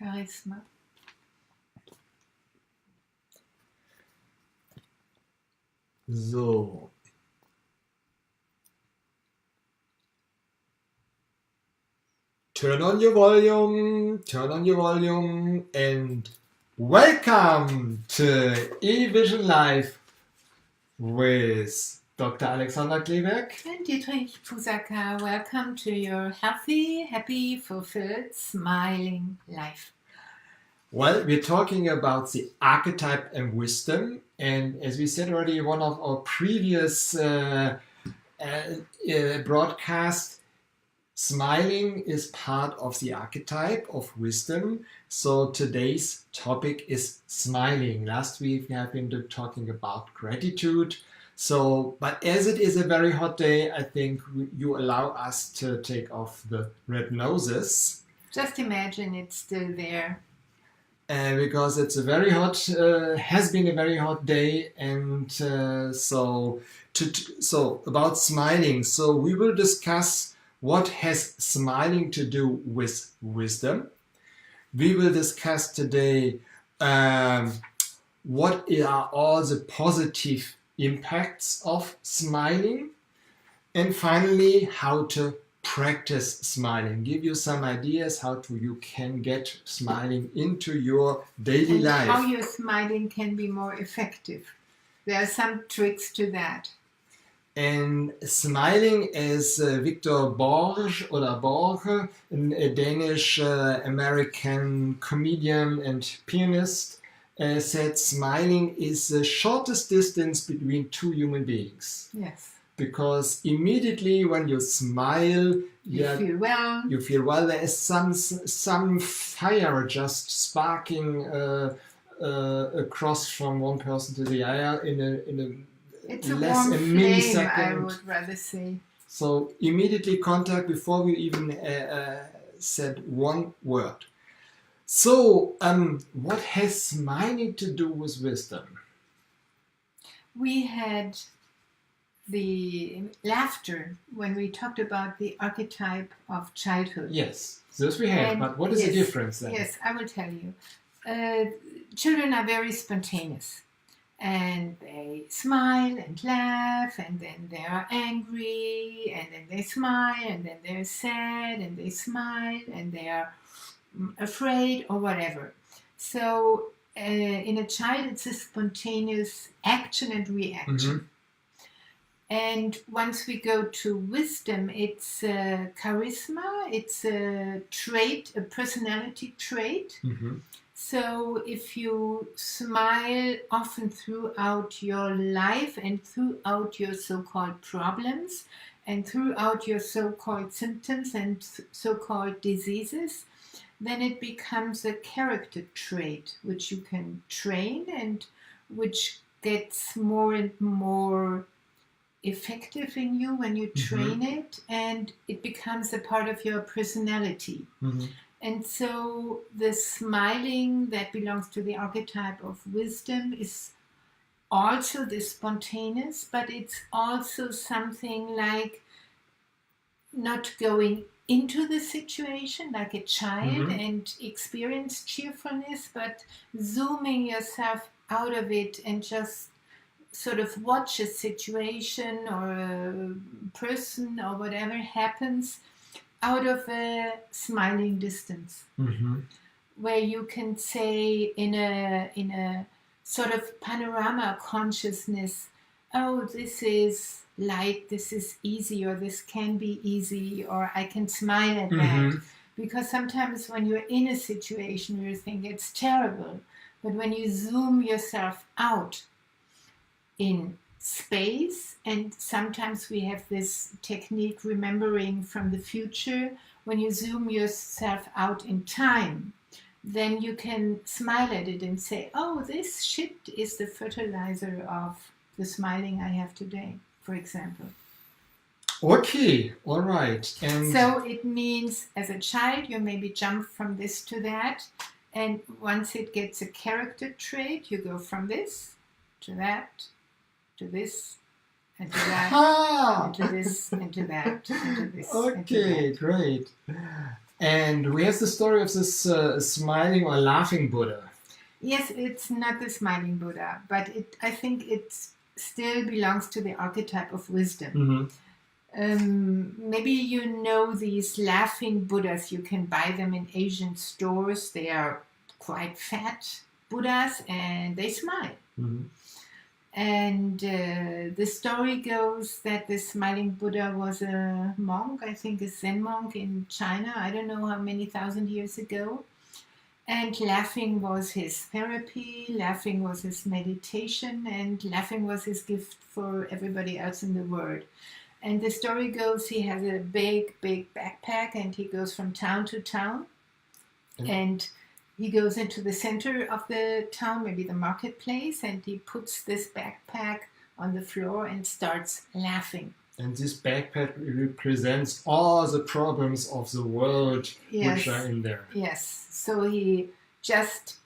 Charisma. So. Turn on your volume, and welcome to Evision Live with Dr. Alexandra Kleeberg And Dietrich Pusaka. Welcome to your healthy, happy, fulfilled, smiling life. Well, we're talking about the archetype and wisdom, and as we said already in one of our previous broadcasts, smiling is part of the archetype of wisdom. So today's topic is smiling. Last week we have been talking about gratitude. So, but as it is a very hot day, I think you allow us to take off the red noses. Just imagine it's still there. Because it's a very hot, has been a very hot day, and so about smiling. So we will discuss what has smiling to do with wisdom. We will discuss today what are all the positive impacts of smiling, and finally how to practice smiling, give you some ideas how you can get smiling into your daily life. How your smiling can be more effective. There are some tricks to that. And smiling, as Victor Borge, a Danish American comedian and pianist, said smiling is the shortest distance between two human beings. Yes. Because immediately when you smile, you feel well. There is some fire just sparking across from one person to the other it's a warm flame, I would rather say. So immediately contact before we even said one word. So what has smiling to do with wisdom? We had the laughter when we talked about the archetype of childhood. Yes, this we have, but what is the difference then? Yes, I will tell you. Children are very spontaneous, and they smile and laugh, and then they are angry, and then they smile, and then they're sad, and they smile, and they are afraid or whatever. So in a child, it's a spontaneous action and reaction. Mm-hmm. And once we go to wisdom, it's charisma, it's a trait, a personality trait. Mm-hmm. So if you smile often throughout your life and throughout your so-called problems and throughout your so-called symptoms and so-called diseases, then it becomes a character trait which you can train and which gets more and more effective in you when you train it, and it becomes a part of your personality. Mm-hmm. And so the smiling that belongs to the archetype of wisdom is also this spontaneous, but it's also something like not going into the situation like a child and experience cheerfulness, but zooming yourself out of it and just sort of watch a situation or a person or whatever happens out of a smiling distance, where you can say in a sort of panorama consciousness, oh, this is light, this is easy, or this can be easy, or I can smile at that. Because sometimes when you're in a situation you think it's terrible, but when you zoom yourself out in space, and sometimes we have this technique remembering from the future, when you zoom yourself out in time, then you can smile at it and say, oh, this shit is the fertilizer of the smiling I have today, for example. Okay, all right. And so it means as a child you maybe jump from this to that, and once it gets a character trait, you go from this to that, to this, and to that, and to this, and to that, and to this. Okay, and to that. Great. And we have the story of this smiling or laughing Buddha. Yes, it's not the smiling Buddha, but I think it still belongs to the archetype of wisdom. Maybe you know these laughing Buddhas. You can buy them in Asian stores. They are quite fat Buddhas and they smile. And the story goes that the smiling Buddha was a monk, I think a Zen monk in China, I don't know how many thousand years ago. And laughing was his therapy, laughing was his meditation, and laughing was his gift for everybody else in the world. And the story goes he has a big, big backpack and he goes from town to town. And he goes into the center of the town, maybe the marketplace, and he puts this backpack on the floor and starts laughing. And this backpack represents all the problems of the world which are in there. Yes. So he just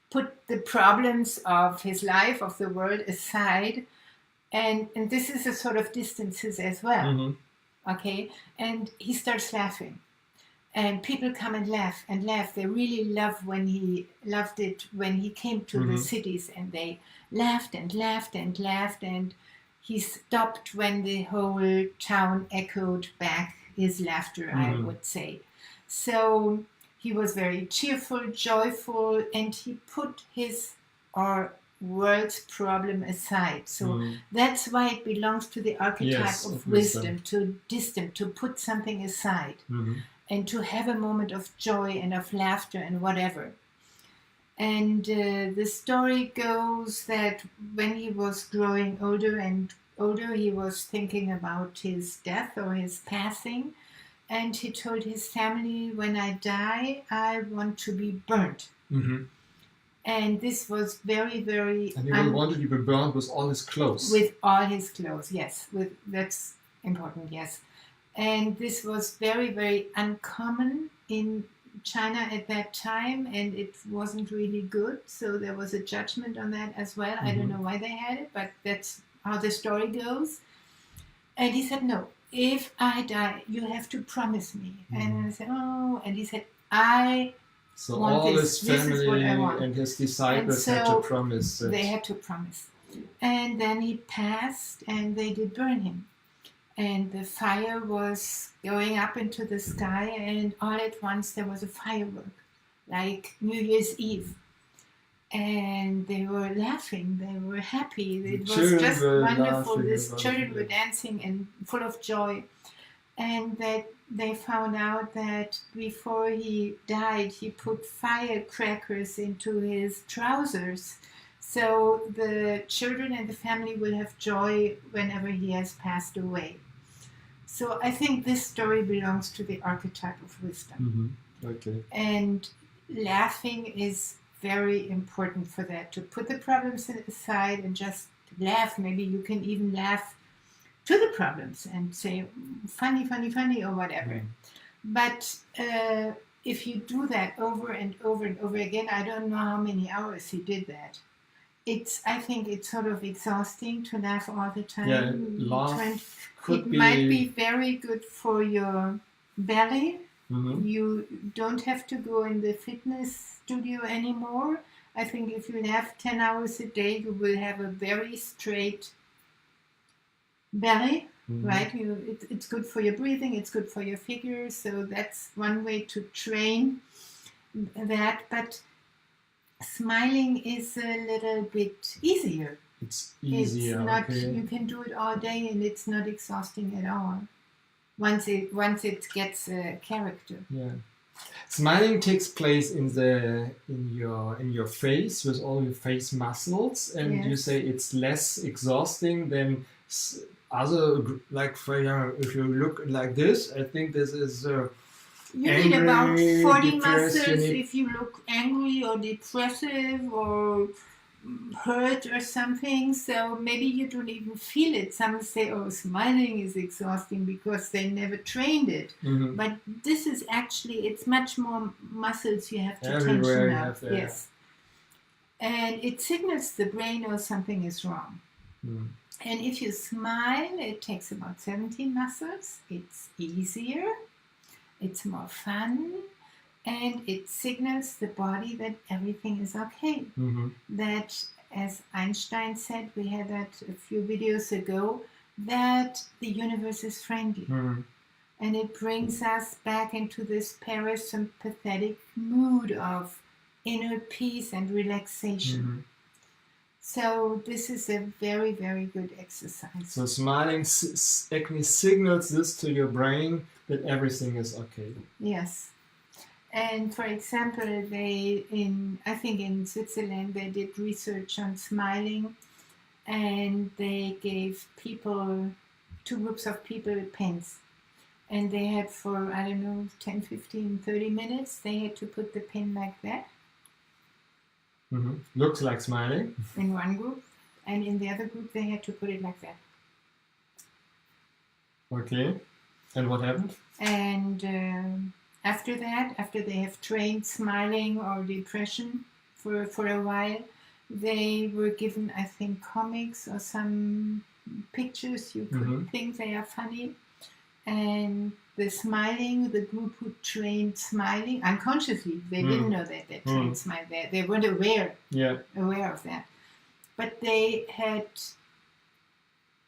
put the problems of his life, of the world aside. And this is a sort of distances as well. Okay. And he starts laughing. And people come and laugh and laugh. They really loved it when he came to the cities, and they laughed and laughed and laughed. And he stopped when the whole town echoed back his laughter, I would say. So he was very cheerful, joyful, and he put his or world's problem aside. So that's why it belongs to the archetype of wisdom, to put something aside. And to have a moment of joy and of laughter and whatever. And the story goes that when he was growing older and older, he was thinking about his death or his passing. And he told his family, when I die, I want to be burnt. And this was very, very... And he wanted to be burned with all his clothes. With all his clothes, yes. That's important, yes. And this was very, very uncommon in China at that time, and it wasn't really good. So there was a judgment on that as well. I don't know why they had it, but that's how the story goes. And he said, no, if I die, you have to promise me. And I said, oh, and he said, I so want all this. his family and his disciples had to promise it. They had to promise. And then he passed, and they did burn him. And the fire was going up into the sky, and all at once there was a firework, like New Year's Eve. And they were laughing, they were happy. It was just wonderful. These children were dancing and full of joy. And that they found out that before he died, he put firecrackers into his trousers. So the children and the family will have joy whenever he has passed away. So I think this story belongs to the archetype of wisdom. Okay. And laughing is very important for that, to put the problems aside and just laugh. Maybe you can even laugh to the problems and say, funny, funny, funny, or whatever. But if you do that over and over and over again, I don't know how many hours he did that. I think it's sort of exhausting to laugh all the time. Yeah, might be very good for your belly. You don't have to go in the fitness studio anymore. I think if you laugh 10 hours a day, you will have a very straight belly, right? It's good for your breathing, it's good for your figure. So that's one way to train that. But smiling is a little bit easier. It's easier. It's not. You can do it all day, and it's not exhausting at all. Once it gets a character. Yeah, smiling takes place in your face with all your face muscles, and you say it's less exhausting than other, like for if you look like this. I think this is. You need about 40 muscles if you look angry or depressive or hurt or something. So maybe you don't even feel it. Some say, oh, smiling is exhausting because they never trained it. But this is actually, it's much more muscles you have to tension up. Yes. And it signals the brain or something is wrong. And if you smile, it takes about 17 muscles. It's easier. it's more fun, and it signals the body that everything is okay. That, as Einstein said, we had that a few videos ago, that the universe is friendly. And it brings us back into this parasympathetic mood of inner peace and relaxation. So this is a very, very good exercise. So smiling actually signals this to your brain that everything is okay. Yes. And for example, I think in Switzerland, they did research on smiling, and they gave two groups of people pens. And they had for, 10, 15, 30 minutes, they had to put the pen like that. Looks like smiling. In one group. And in the other group, they had to put it like that. Okay. And what happened? And after that, after they have trained smiling or depression for a while, they were given, I think, comics or some pictures you could think they are funny. And the group who trained smiling, unconsciously, they didn't know that they trained smiling. They weren't aware of that. But they had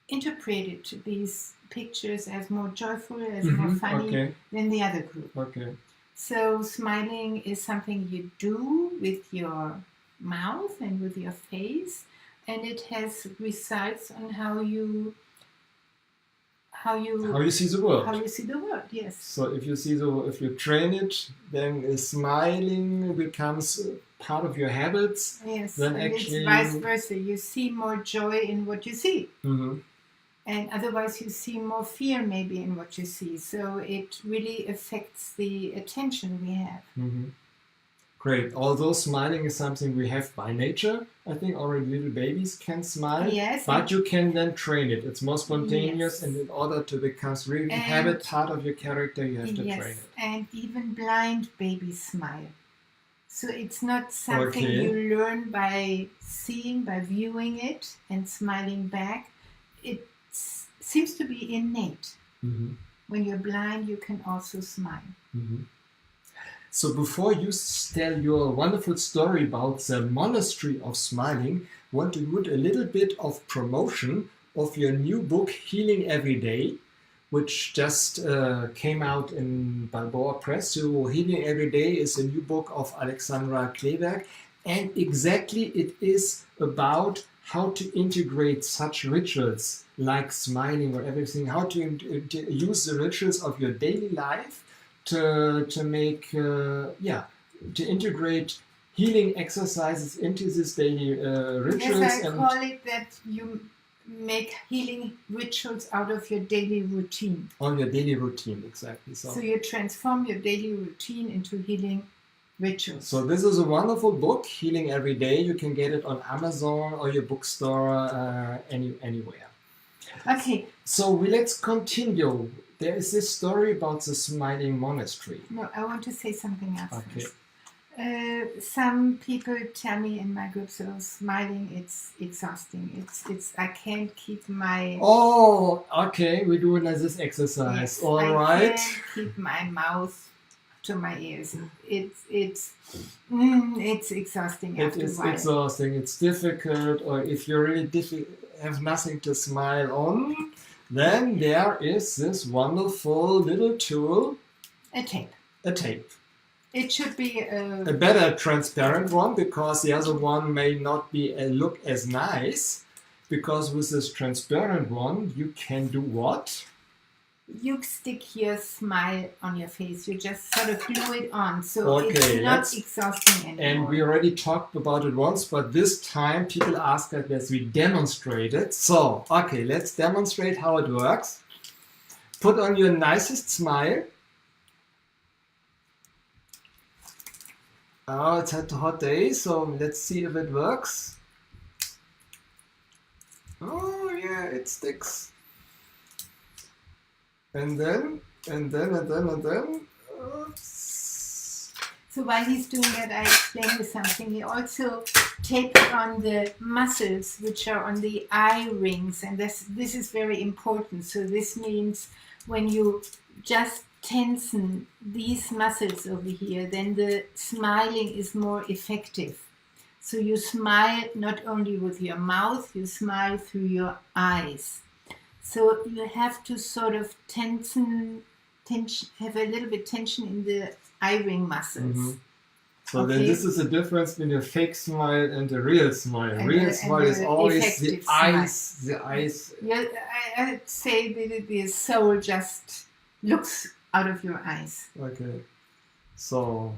interpreted these pictures as more joyful, as more funny than the other group. Okay. So smiling is something you do with your mouth and with your face, and it has results on how you see the world. How you see the world, yes. So if you train it, then smiling becomes part of your habits. Yes, then and actually it's vice versa. You see more joy in what you see. And otherwise you see more fear maybe in what you see. So it really affects the attention we have. Great. Although smiling is something we have by nature, I think already little babies can smile. Yes. But you can then train it. It's more spontaneous, and in order to become really habit, part of your character, you have to train it. And even blind babies smile. So it's not something you learn by seeing, by viewing it and smiling back. It seems to be innate. When you're blind, you can also smile. So before you tell your wonderful story about the monastery of smiling, I want to do a little bit of promotion of your new book, Healing Every Day, which just came out in Balboa Press. So Healing Every Day is a new book of Alexandra Kleeberg, and exactly it is about how to integrate such rituals like smiling or everything, how to use the rituals of your daily life to make, to integrate healing exercises into this daily rituals. Yes, I call it that you make healing rituals out of your daily routine. On your daily routine, exactly. So you transform your daily routine into healing rituals. So this is a wonderful book, Healing Every Day. You can get it on Amazon or your bookstore, anywhere. Okay. So let's continue. There is this story about the Smiling Monastery. No, I want to say something else. Okay. Some people tell me in my group, so smiling, it's exhausting. It's I can't keep my... Oh, okay. We're doing this exercise. Yes, All right. I can't keep my mouth to my ears. It's exhausting after a while. It's exhausting. It's difficult. Or if you really have nothing to smile on, then there is this wonderful little tool. A tape. A tape. It should be a better transparent one, because the other one may not look as nice. Because with this transparent one, you can do what? You stick your smile on your face. You just sort of glue it on. So it's not exhausting anymore. And we already talked about it once, but this time people ask us that we demonstrate it. So, okay, let's demonstrate how it works. Put on your nicest smile. Oh, it's a hot day, so let's see if it works. Oh yeah, it sticks. And then. Oops. So while he's doing that, I explain you something. He also taped on the muscles which are on the eye rings, and this is very important. So this means when you just tension these muscles over here, then the smiling is more effective. So you smile not only with your mouth, you smile through your eyes. So you have to sort of have a little bit tension in the eye ring muscles. Mm-hmm. So then this is the difference between a fake smile and a real smile. A real smile is always the eyes. The eyes. Yeah, I'd say that the soul just looks out of your eyes. Okay. So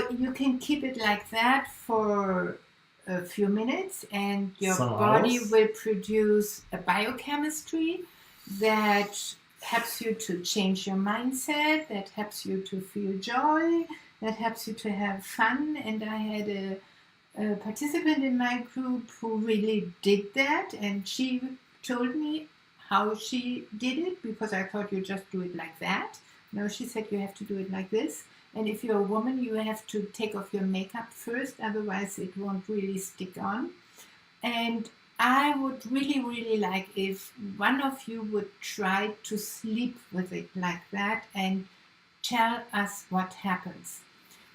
you can keep it like that for a few minutes, and your body will produce a biochemistry that helps you to change your mindset, that helps you to feel joy, that helps you to have fun. And I had a participant in my group who really did that, and she told me how she did it, because I thought you just do it like that. No, she said you have to do it like this. And if you're a woman, you have to take off your makeup first, otherwise it won't really stick on. And I would really, really like if one of you would try to sleep with it like that and tell us what happens.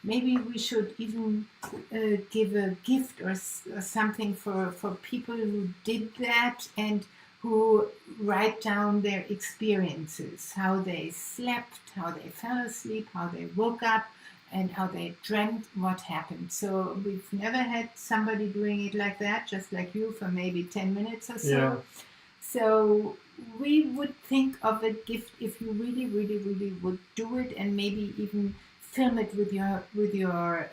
Maybe we should even give a gift or something for people who did that and who write down their experiences, how they slept, how they fell asleep, how they woke up, and how they dreamt what happened. So we've never had somebody doing it like that, just like you, for maybe 10 minutes or so. Yeah. So we would think of a gift if you really, really, really would do it, and maybe even film it with your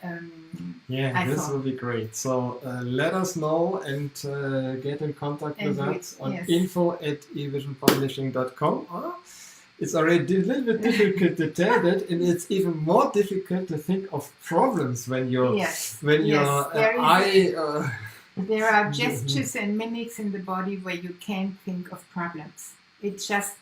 iPhone. This will be great. So let us know and get in contact with us on info@evisionpublishing.com. It's already a little bit difficult to tell that, and it's even more difficult to think of problems when your there are gestures and mimics in the body where you can't think of problems. It's just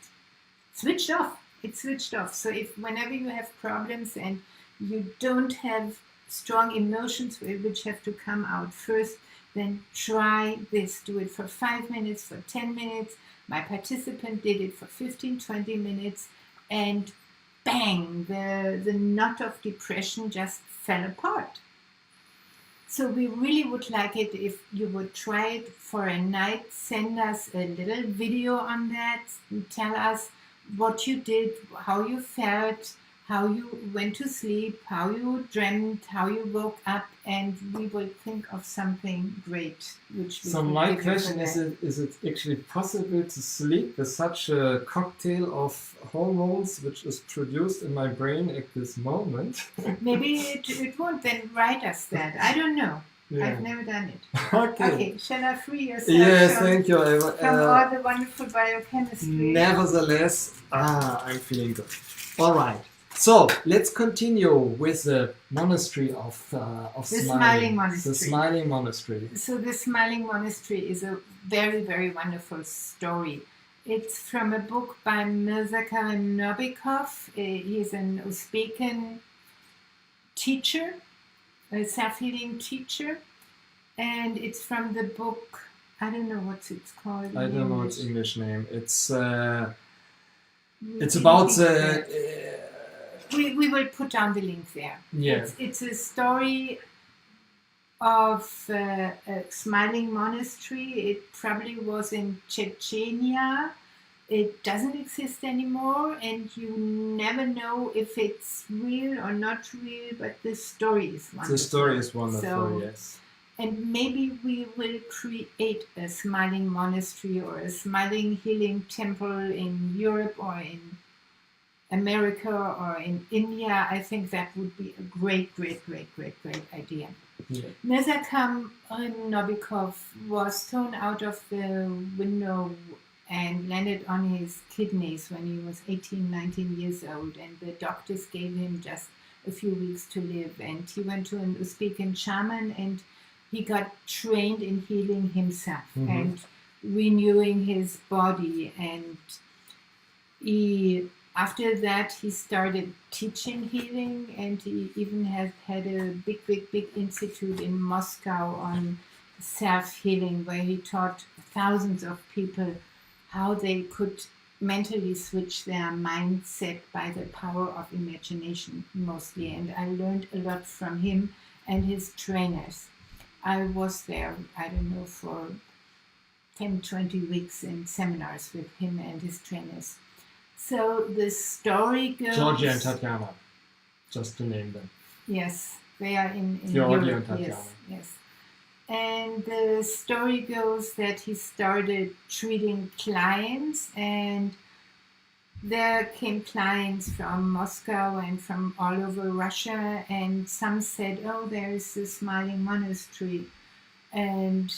switched off. It's switched off. So whenever you have problems and you don't have strong emotions which have to come out first, then try this. Do it for 5 minutes, for 10 minutes. My participant did it for 15, 20 minutes, and bang, the knot of depression just fell apart. So we really would like it if you would try it for a night. Send us a little video on that. Tell us what you did, how you felt, how you went to sleep, how you dreamt, how you woke up, and we will think of something great. So my question is it actually possible to sleep with such a cocktail of hormones which is produced in my brain at this moment? Maybe it won't. Then write us that. I don't know. Yeah. I've never done it. Okay, shall I free yourself? Yes, thank you. From all the wonderful biochemistry. Nevertheless, I'm feeling good. All right. So let's continue with the monastery of Smiling Monastery. The Smiling Monastery. So the Smiling Monastery is a very, very wonderful story. It's from a book by Mirza Nobikov. He is an Uzbekian teacher, a self-healing teacher, and it's from the book. I don't know what it's called. I don't know its English name. It's about the. We will put down the link there. Yeah. It's a story of a Smiling Monastery. It probably was in Chechnya. It doesn't exist anymore, and you never know if it's real or not real, but the story is wonderful. The story is wonderful, so, yes. And maybe we will create a Smiling Monastery or a Smiling Healing Temple in Europe or in America or in India. I think that would be a great, great, great, great, great idea. Yeah. Mirza Nobikov was thrown out of the window and landed on his kidneys when he was 18, 19 years old, and the doctors gave him just a few weeks to live. And he went to an Uzbekian shaman, and he got trained in healing himself and renewing his body. And after that, he started teaching healing, and he even had a big, big, big institute in Moscow on self-healing, where he taught thousands of people how they could mentally switch their mindset by the power of imagination mostly. And I learned a lot from him and his trainers. I was there, I don't know, for 10, 20 weeks in seminars with him and his trainers. So the story goes... Georgia and Tatiana, just to name them. Yes, they are in Georgia Europe. and Tatiana. Yes. And the story goes that he started treating clients, and there came clients from Moscow and from all over Russia, and some said, oh, there is this smiling monastery, and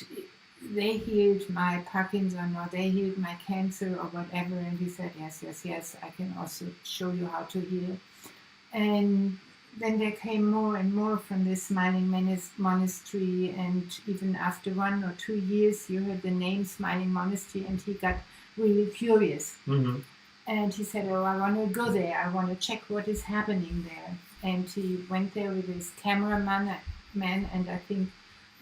they healed my Parkinson, or they healed my cancer, or whatever. And he said, yes, I can also show you how to heal. And then there came more and more from this Smiling Monastery, and even after 1 or 2 years, you heard the name Smiling Monastery, and he got really curious. Mm-hmm. And he said, oh, I want to go there. I want to check what is happening there. And he went there with his cameraman, and I think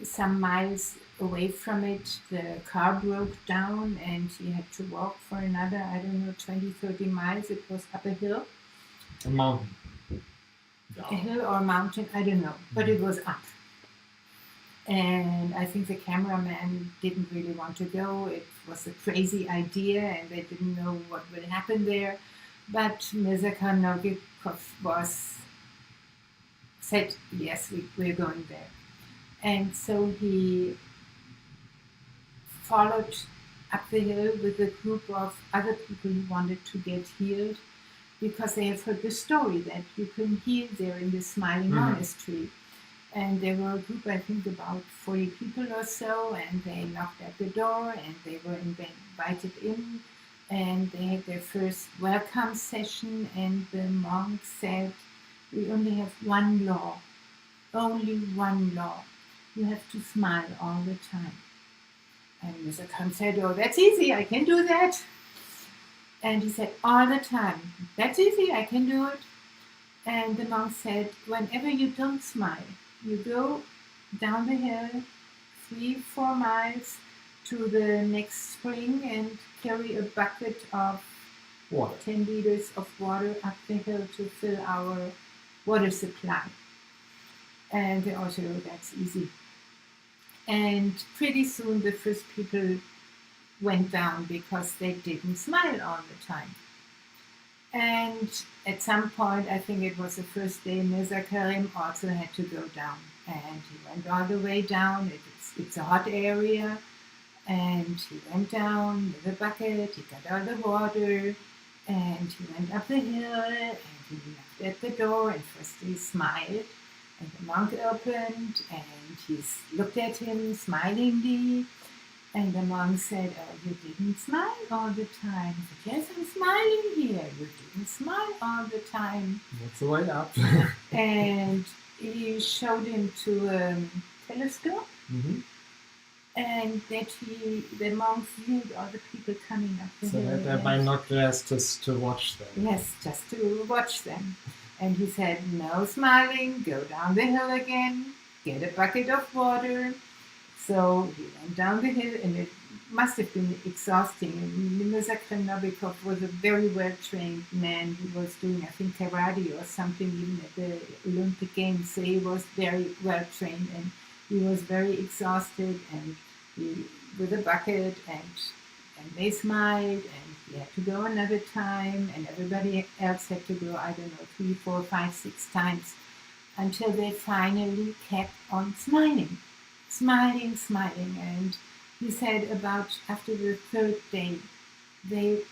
some miles away from it, the car broke down, and he had to walk for another, I don't know, 20, 30 miles. It was up a hill. A mountain. A hill or a mountain, I don't know, but it was up. And I think the cameraman didn't really want to go. It was a crazy idea, and they didn't know what would happen there. But Mirza Novikov said, yes, we're going there. And so he followed up the hill with a group of other people who wanted to get healed, because they have heard the story that you can heal there in the Smiling Monastery. And there were a group, I think about 40 people or so, and they knocked at the door, and they were invited in, and they had their first welcome session, and the monk said, we only have one law, only one law. You have to smile all the time. And Mr. Khan said, oh, that's easy, I can do that. And he said, all the time, that's easy, I can do it. And the monk said, whenever you don't smile, you go down the hill 3-4 miles to the next spring and carry a bucket of water. 10 liters of water up the hill to fill our water supply. And they also, that's easy. And pretty soon the first people went down because they didn't smile all the time. And at some point, I think it was the first day, Mirza Karim also had to go down. And he went all the way down. It's a hot area. And he went down with a bucket, he got all the water, and he went up the hill, and he knocked at the door, and first he smiled. And the monk opened, and he looked at him smilingly. And the monk said, oh, you didn't smile all the time. He said, yes, I'm smiling here. You didn't smile all the time. That's the way up. And he showed him to a telescope. Mm-hmm. And that the monk viewed all the people coming up the hill. So that they're binoculars just to watch them. Yes, just to watch them. And he said, no smiling, go down the hill again, get a bucket of water. So he went down the hill, and it must have been exhausting. And Mirza Novikov was a very well-trained man. He was doing, I think, karate or something, even at the Olympic Games. So he was very well-trained, and he was very exhausted, and he, with a bucket, and they smiled, and he had to go another time, and everybody else had to go, I don't know, 3, 4, 5, 6 times, until they finally kept on smiling. Smiling. And he said about after the 3rd day, they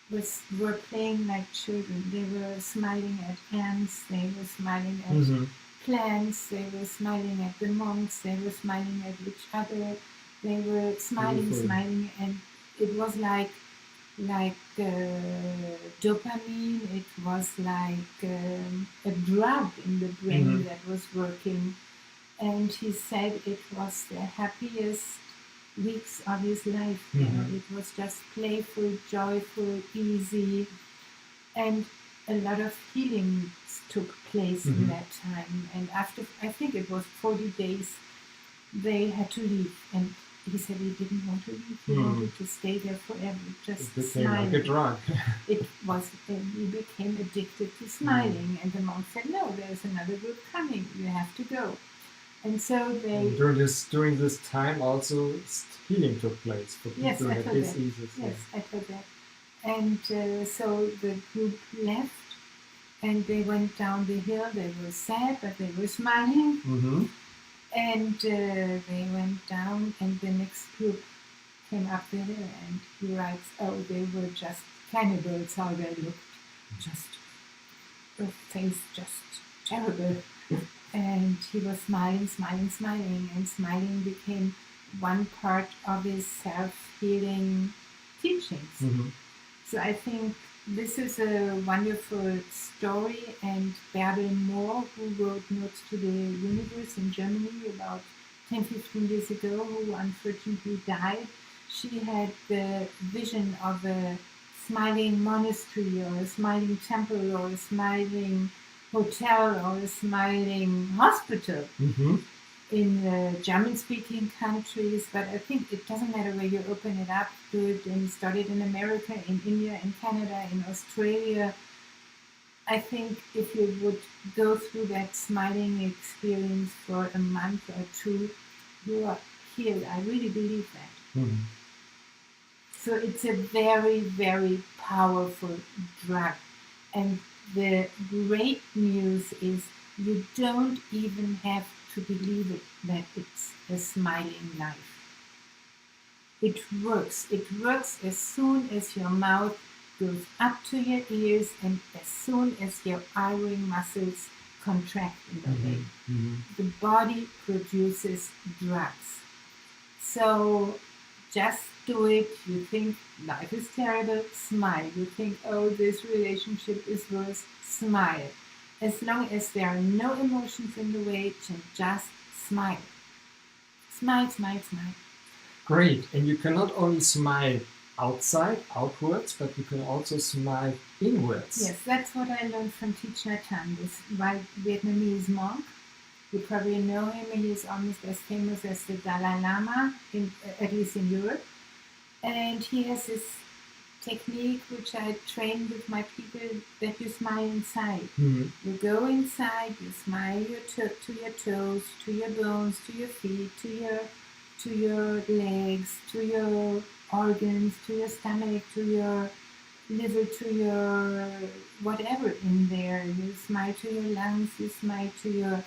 were playing like children. They were smiling at ants, they were smiling at plants, they were smiling at the monks, they were smiling at each other, they were smiling, and it was like dopamine, it was like a drug in the brain that was working. And he said it was the happiest weeks of his life. It was just playful, joyful, easy, and a lot of healing took place in that time. And after, I think it was 40 days, they had to leave, and he said he didn't want to leave. He wanted to stay there forever, just It became smiling. like a drug. He became addicted to smiling. And the monk said, no, there's another group coming. You have to go. And so they... And during this time also healing took place for people who had diseases. Yes, I heard that. And so the group left and they went down the hill. They were sad, but they were smiling. Mm-hmm. And they went down and the next group came up the hill and he writes, oh, they were just cannibals, how they looked. Just, the face just terrible. And he was smiling, smiling, smiling, and smiling became one part of his self-healing teachings. Mm-hmm. So I think this is a wonderful story, and Bärbel Mohr, who wrote Notes to the Universe in Germany about 10-15 years ago, who unfortunately died, she had the vision of a smiling monastery or a smiling temple or a smiling hotel or a smiling hospital in German-speaking countries, but I think it doesn't matter where you open it up, do it and start it in America, in India, in Canada, in Australia. I think if you would go through that smiling experience for a month or two, you are healed. I really believe that. Mm-hmm. So it's a very, very powerful drug. And the great news is you don't even have to believe it, that it's a smiling life. It works. It works as soon as your mouth goes up to your ears and as soon as your eye-ring muscles contract in the way. Mm-hmm. The body produces drugs. So just do it. You think life is terrible, smile. You think, oh, this relationship is worse, smile. As long as there are no emotions in the way, just smile. Smile, smile, smile. Great. And you can not only smile outside, outwards, but you can also smile inwards. Yes, that's what I learned from Thich Nhat Hanh, this white Vietnamese monk. You probably know him. He is almost as famous as the Dalai Lama, at least in Europe. And he has this technique which I train with my people, that you smile inside. Mm-hmm. You go inside, you smile to your toes, to your bones, to your feet, to your legs, to your organs, to your stomach, to your liver, to your whatever in there. You smile to your lungs, you smile to your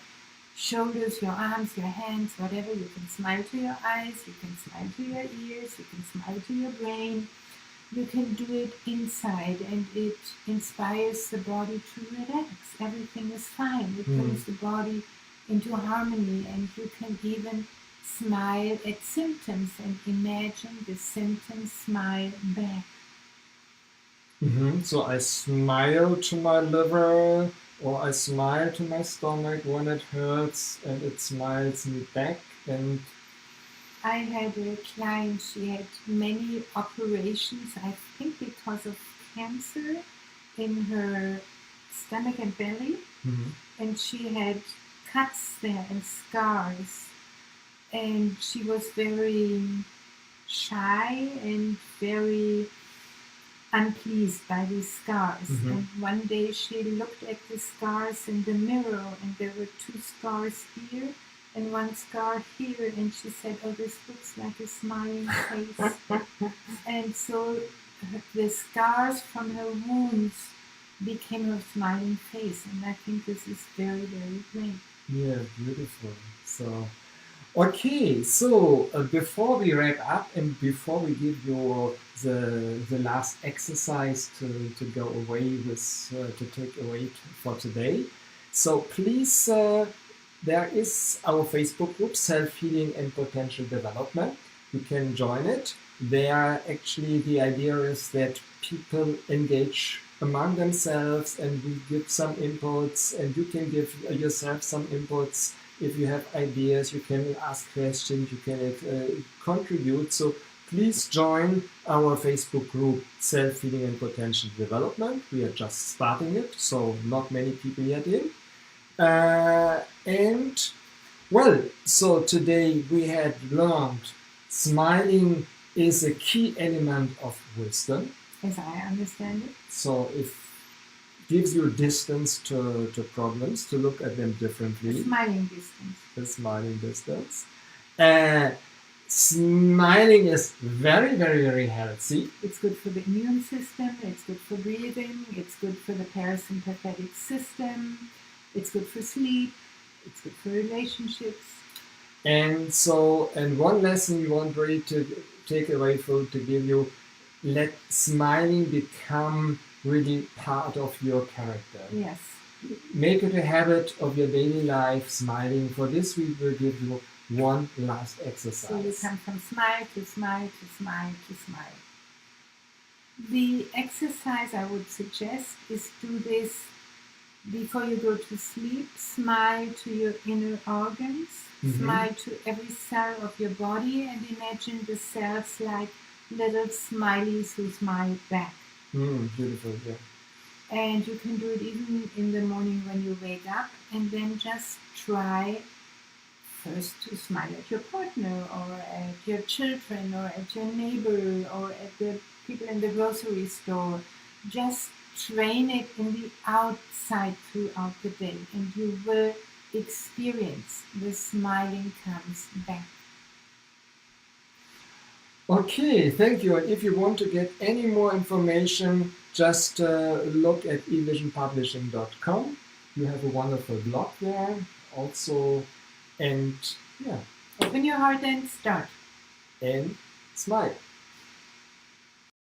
shoulders, your arms, your hands, whatever. You can smile to your eyes, you can smile to your ears, you can smile to your brain. You can do it inside, and it inspires the body to relax. Everything is fine. It brings the body into harmony, and you can even smile at symptoms and imagine the symptoms smile back. Mm-hmm. So I smile to my liver, or I smile to my stomach when it hurts, and it smiles me back. And I had a client, she had many operations, I think because of cancer in her stomach and belly, and she had cuts there and scars, and she was very shy and very unpleased by these scars. And one day she looked at the scars in the mirror, and there were 2 scars here and 1 scar here, and she said, oh, this looks like a smiling face. And so the scars from her wounds became her smiling face, and I think this is very, very great. Yeah, beautiful. So, okay, so before we wrap up and before we give you the last exercise to go away with, to take away for today, so please, there is our Facebook group, Self-Healing and Potential Development. You can join it. There, actually, the idea is that people engage among themselves, and we give some inputs, and you can give yourself some inputs. If you have ideas, you can ask questions, you can contribute. So please join our Facebook group, Self-Healing and Potential Development. We are just starting it, so not many people yet in. And well, so today we had learned smiling is a key element of wisdom. As I understand it. So it gives you distance to problems, to look at them differently. The smiling distance. The smiling distance. Smiling is very, very, very healthy. It's good for the immune system, it's good for breathing, it's good for the parasympathetic system, it's good for sleep, it's good for relationships. And so, and one lesson we want really to take away to give you, let smiling become really part of your character. Yes. Make it a habit of your daily life, smiling. For this, we will give you one last exercise. So you come from smile to smile to smile to smile. The exercise I would suggest is do this before you go to sleep. Smile to your inner organs. Smile to every cell of your body and imagine the cells like little smileys who smile back. Beautiful, yeah. And you can do it even in the morning when you wake up, and then just try first to smile at your partner or at your children or at your neighbor or at the people in the grocery store. Just train it in the outside throughout the day, and you will experience the smiling comes back. Okay, thank you. And if you want to get any more information, just look at evisionpublishing.com. You have a wonderful blog there also. And yeah. Open your heart and start. And smile.